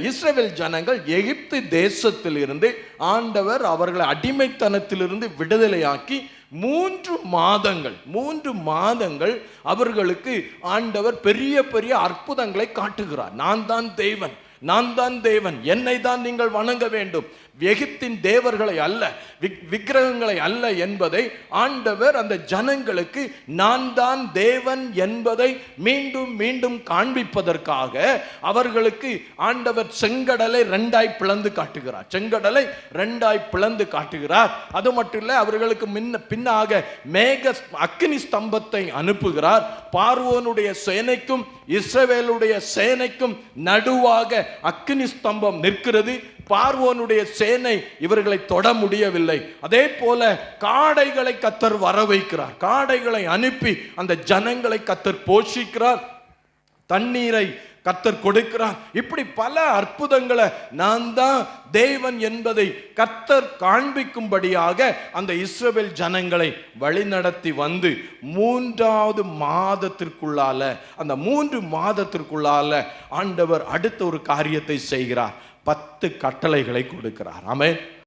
இஸ்ரவேல் ஜனங்கள் எகிப்து தேசத்திலிருந்து ஆண்டவர் அவர்களை அடிமைத்தனத்திலிருந்து விடுதலையாக்கி 3 மாதங்கள் அவர்களுக்கு ஆண்டவர் பெரிய பெரிய அற்புதங்களை காட்டுகிறார். நான் தான் தேவன், என்னை தான் நீங்கள் வணங்க வேண்டும், எகிப்தின் தேவர்களை அல்ல, விக்கிரகங்களை அல்ல என்பதை ஆண்டவர் அந்த ஜனங்களுக்கு நான் தான் தேவன் என்பதை மீண்டும் மீண்டும் காண்பிப்பதற்காக அவர்களுக்கு ஆண்டவர் செங்கடலை 2ஆய் பிளந்து காட்டுகிறார். அது மட்டும் இல்லை, அவர்களுக்கு பின்னாக மேக அக்கினி ஸ்தம்பத்தை அனுப்புகிறார். பார்வோனுடைய சேனைக்கும் இஸ்ரவேலுடைய சேனைக்கும் நடுவாக அக்கினி ஸ்தம்பம் நிற்கிறது. பார்வோனுடைய சேனை இவர்களை தொட முடியவில்லை. அதே போல காடைகளை கர்த்தர் வர வைக்கிறார். காடைகளை அனுப்பி அந்த ஜனங்களை கர்த்தர் போஷிக்கிறார். தண்ணீரை கர்த்தர் கொடுக்கிறார். இப்படி பல அற்புதங்களை நான் தான் தேவன் என்பதை கர்த்தர் காண்பிக்கும்படியாக அந்த இஸ்ரவேல் ஜனங்களை வழிநடத்தி வந்து 3வது மாதத்திற்குள்ளால, அந்த 3 மாதத்திற்குள்ளால ஆண்டவர் அடுத்த ஒரு காரியத்தை செய்கிறார். 10 கட்டளைகளை கொடுக்கிறார். ஆமென்.